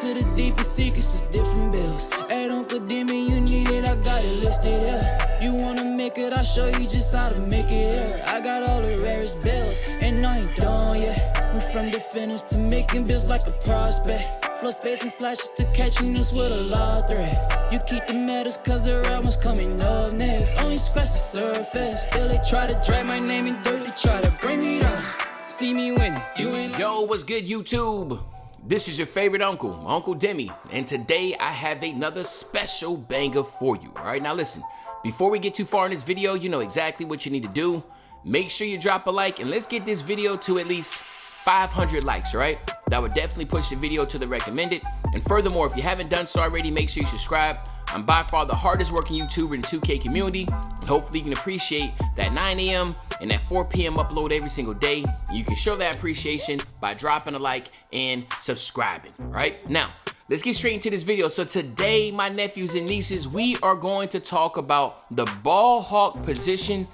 to the deepest secrets of different bills. Hey, Uncle Demi, you need it, I got it listed, yeah. You wanna make it, I'll show you just how to make it, yeah. I got all the rarest bills, and I ain't done yet. Went from the finish to making bills like a prospect. Flow space and slashes to catching us with a lot of threat. You keep the medals cause the real one's coming up next. Only scratch the surface, still they try to drag my name in dirt, they try to bring me down. See me winning, you ain't. Yo, what's good, YouTube? This is your favorite uncle, Uncle Demi, and today I have another special banger for you. All right, now listen, before we get too far in this video, you know exactly what you need to do. Make sure you drop a like, and let's get this video to at least 500 likes, all right? That would definitely push the video to the recommended. And furthermore, if you haven't done so already, make sure you subscribe. I'm by far the hardest working YouTuber in the 2K community, and hopefully you can appreciate that 9 a.m. and that 4 p.m. upload every single day. You can show that appreciation by dropping a like and subscribing, all right? Now, let's get straight into this video. So today, my nephews and nieces, we are going to talk about the BALLHAWK position.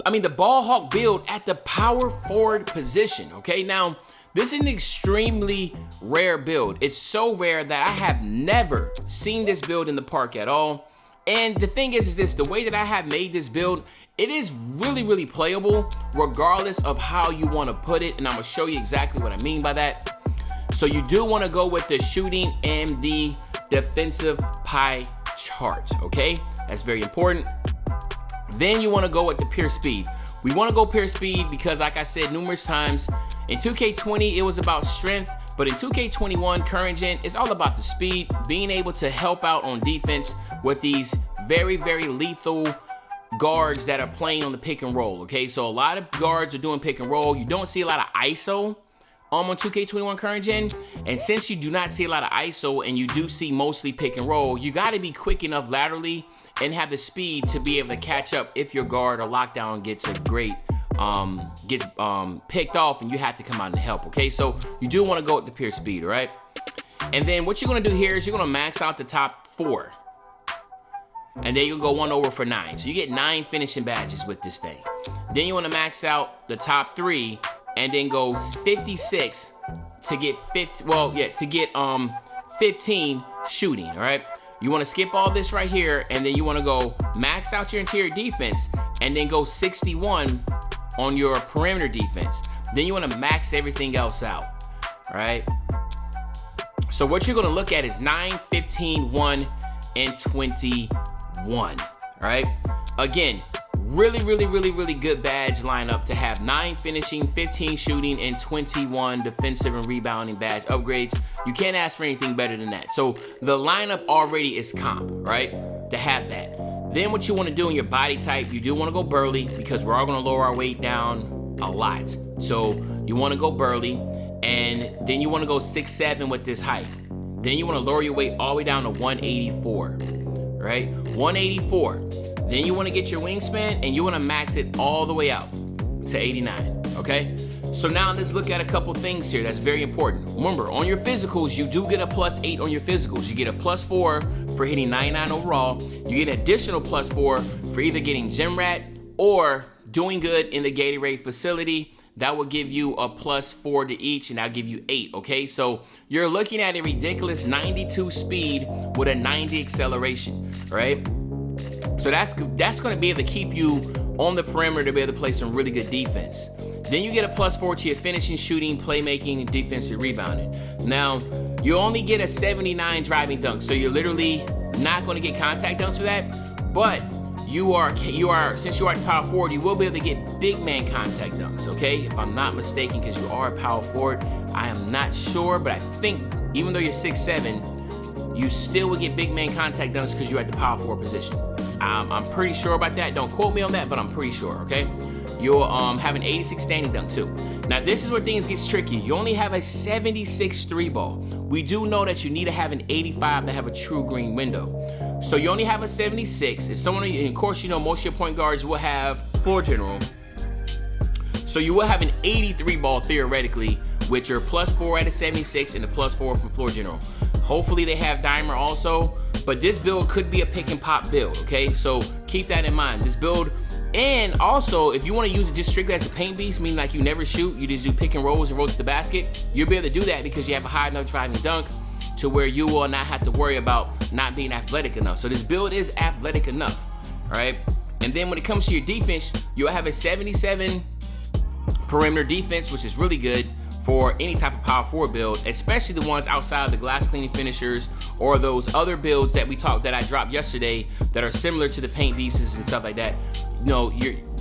The BALLHAWK build at the power forward position, okay? Now, this is an extremely rare build. It's so rare that I have never seen this build in the park at all. And the thing is this, the way that I have made this build, it is really playable regardless of how you want to put it. And I'm gonna show you exactly what I mean by that. So you do want to go with the shooting and the defensive pie chart, okay? That's very important. Then you want to go with the pure speed. We want to go pure speed because, like I said numerous times, in 2K20 it was about strength, but in 2K21 current gen, it's all about the speed, being able to help out on defense with these very lethal guards that are playing on the pick and roll, okay? So a lot of guards are doing pick and roll. You don't see a lot of ISO on 2K21 current gen, and since you do not see a lot of ISO and you do see mostly pick and roll, you got to be quick enough laterally and have the speed to be able to catch up if your guard or lockdown gets picked off and you have to come out and help, okay? So you do want to go with the pure speed, all right? And then what you're going to do here is you're going to max out the top 4. And then you'll go 1 over for 9. So you get 9 finishing badges with this thing. Then you want to max out the top 3 and then go 56 to get 15 shooting, all right? You want to skip all this right here, and then you want to go max out your interior defense and then go 61 on your perimeter defense. Then you want to max everything else out, all right? So what you're going to look at is 9, 15, 1, and 21, all right? Again, really good badge lineup to have 9 finishing, 15 shooting, and 21 defensive and rebounding badge upgrades. You can't ask for anything better than that. So the lineup already is comp, right? To have that. Then what you want to do in your body type, you do want to go burly because we're all going to lower our weight down a lot. So you want to go burly, and then you want to go 6'7" with this height. Then you want to lower your weight all the way down to 184, right? 184. Then you want to get your wingspan and you want to max it all the way out to 89, okay? So now let's look at a couple things here that's very important. Remember, on your physicals, you do get a +8 on your physicals. You get a +4 for hitting 99 overall. You get an additional +4 for either getting gym rat or doing good in the Gatorade facility. That will give you a +4 to each, and that'll give you 8, okay? So you're looking at a ridiculous 92 speed with a 90 acceleration, right? So that's going to be able to keep you on the perimeter to be able to play some really good defense. Then you get a +4 to your finishing, shooting, playmaking, and defensive rebounding. Now, you only get a 79 driving dunk, so you're literally not going to get contact dunks for that. But since you are power forward, you will be able to get big man contact dunks, okay? If I'm not mistaken, because you are a power forward. I am not sure, but I think even though you're 6'7", you still would get big man contact dunks because you're at the power forward position. I'm pretty sure about that. Don't quote me on that, but I'm pretty sure, okay? You'll have an 86 standing dunk too. Now this is where things gets tricky. You only have a 76 3 ball. We do know that you need to have an 85 to have a true green window. So you only have a 76. If someone, and of course, you know most of your point guards will have floor general. So you will have an 83 ball theoretically with your +4 at a 76 and a +4 from floor general. Hopefully they have dimer also, but this build could be a pick and pop build, okay? So keep that in mind. This build, and also if you want to use it just strictly as a paint beast, meaning like you never shoot, you just do pick and rolls and roll to the basket, you'll be able to do that because you have a high enough driving dunk. to where you will not have to worry about not being athletic enough. So this build is athletic enough, all right? And then when it comes to your defense, you'll have a 77 perimeter defense, which is really good for any type of power forward build, especially the ones outside of the glass cleaning finishers or those other builds that I dropped yesterday that are similar to the paint beasts and stuff like that. You know,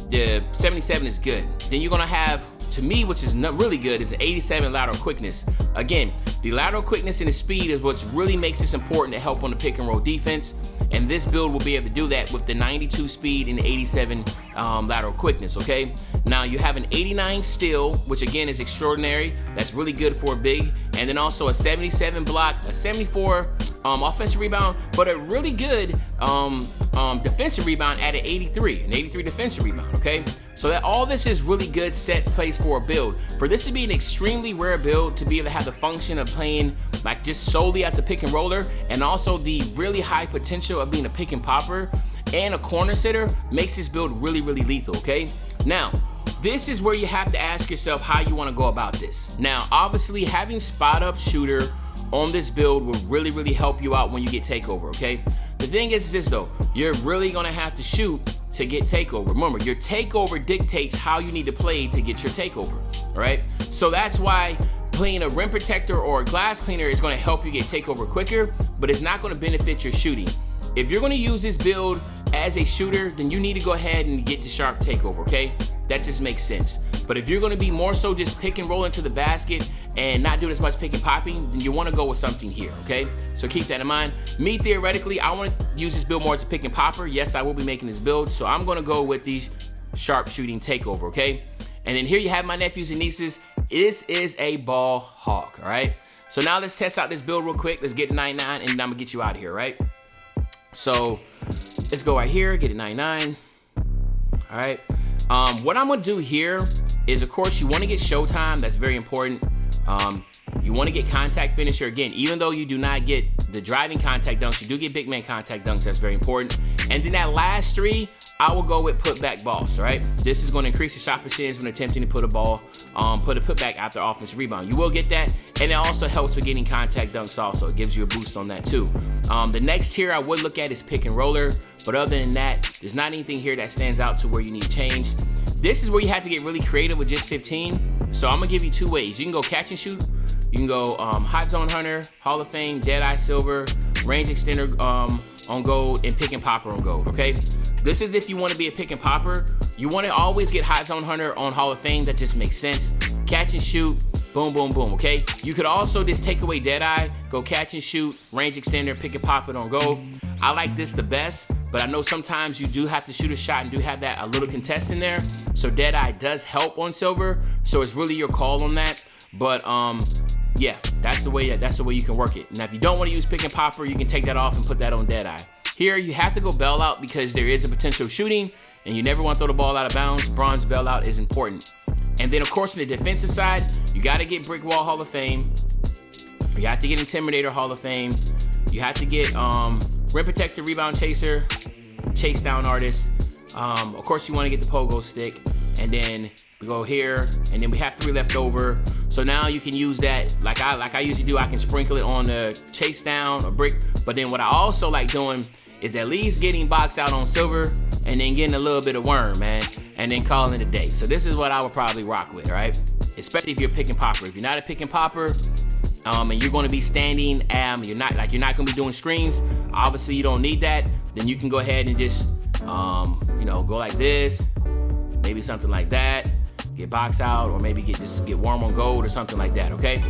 the 77 is good. Then you're gonna have, to me, which is not really good, is an 87 lateral quickness. Again, the lateral quickness and the speed is what really makes this important to help on the pick and roll defense. And this build will be able to do that with the 92 speed and the 87 lateral quickness, okay? Now you have an 89 steal, which again is extraordinary. That's really good for a big. And then also a 77 block, a 74 offensive rebound, but a really good defensive rebound at an 83 defensive rebound, okay? So that all this is really good set place for a build. For this to be an extremely rare build, to be able to have the function of playing like just solely as a pick and roller, and also the really high potential of being a pick and popper and a corner sitter, makes this build really, really lethal, okay? Now, this is where you have to ask yourself how you want to go about this. Now, obviously, having spot up shooter on this build will really, really help you out when you get takeover, okay? The thing is this though, you're really gonna have to shoot to get takeover. Remember, your takeover dictates how you need to play to get your takeover, all right? So that's why playing a rim protector or a glass cleaner is gonna help you get takeover quicker, but it's not gonna benefit your shooting. If you're gonna use this build as a shooter, then you need to go ahead and get the sharp takeover, okay? That just makes sense. But if you're gonna be more so just pick and roll into the basket and not doing as much pick and popping, then you wanna go with something here, okay? So keep that in mind. Me, theoretically, I wanna use this build more as a pick and popper. Yes, I will be making this build, so I'm gonna go with the sharp shooting takeover, okay? And then here you have my nephews and nieces. This is a BALLHAWK, all right? So now let's test out this build real quick. Let's get a 99, and then I'm gonna get you out of here, right? So let's go right here, get a 99, all right? What I'm gonna do here is, of course, you wanna get showtime. That's very important. You wanna get contact finisher. Again, even though you do not get the driving contact dunks, you do get big man contact dunks. That's very important. And then that last three, I will go with putback balls, all right? This is gonna increase your shot percentage when attempting to put a ball, put a putback after offensive rebound. You will get that, and it also helps with getting contact dunks also. It gives you a boost on that too. The next tier I would look at is pick and roller, but other than that, there's not anything here that stands out to where you need change. This is where you have to get really creative with just 15. So I'm gonna give you two ways. You can go catch and shoot. You can go hot zone hunter, Hall of Fame, Deadeye silver, range extender on gold, and pick and popper on gold, okay? This is if you wanna be a pick and popper. You wanna always get hot zone hunter on Hall of Fame. That just makes sense. Catch and shoot, boom, boom, boom, okay? You could also just take away Deadeye, go catch and shoot, range extender, pick and pop it on gold. I like this the best, but I know sometimes you do have to shoot a shot and do have that a little contest in there. So Deadeye does help on silver, so it's really your call on that. But yeah, that's the way you can work it. Now if you don't want to use pick and popper, you can take that off and put that on Deadeye. Here you have to go bail out because there is a potential shooting and you never want to throw the ball out of bounds. Bronze bailout is important. And then of course on the defensive side, you got to get brick wall Hall of Fame. You have to get intimidator Hall of Fame. You have to get rim protector, rebound chaser, chase down artist. Of course you want to get the pogo stick, and then we go here, and then we have 3 left over. So now you can use that like I usually do. I can sprinkle it on the chase down or brick. But then what I also like doing is at least getting box out on silver, and then getting a little bit of worm, man, and then calling it a day. So this is what I would probably rock with, right? Especially if you're a pick and popper. If you're not a pick and popper, and you're going to be standing, you're not going to be doing screens. Obviously, you don't need that. Then you can go ahead and just, go like this, maybe something like that. Get box out, or maybe get warm on gold or something like that. Okay.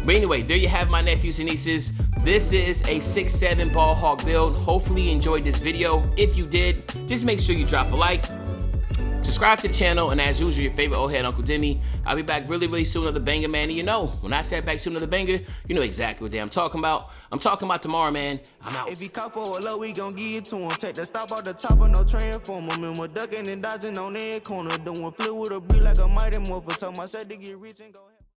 But anyway, there you have my nephews and nieces. This is a 6'7" BALLHAWK build. Hopefully you enjoyed this video. If you did, just make sure you drop a like. Subscribe to the channel, and as usual, your favorite old head, Uncle Demi. I'll be back really, really soon with another banger, man. And you know, when I say back soon with another banger, you know exactly what day I'm talking about. I'm talking about tomorrow, man. I'm out. If he caught for a low, we gon' give it to him. Take the stop out the top of no transformer. Remember ducking and dodging on that corner. Doing flip with a beat like a mighty morpher. Told myself to get rich and go ahead.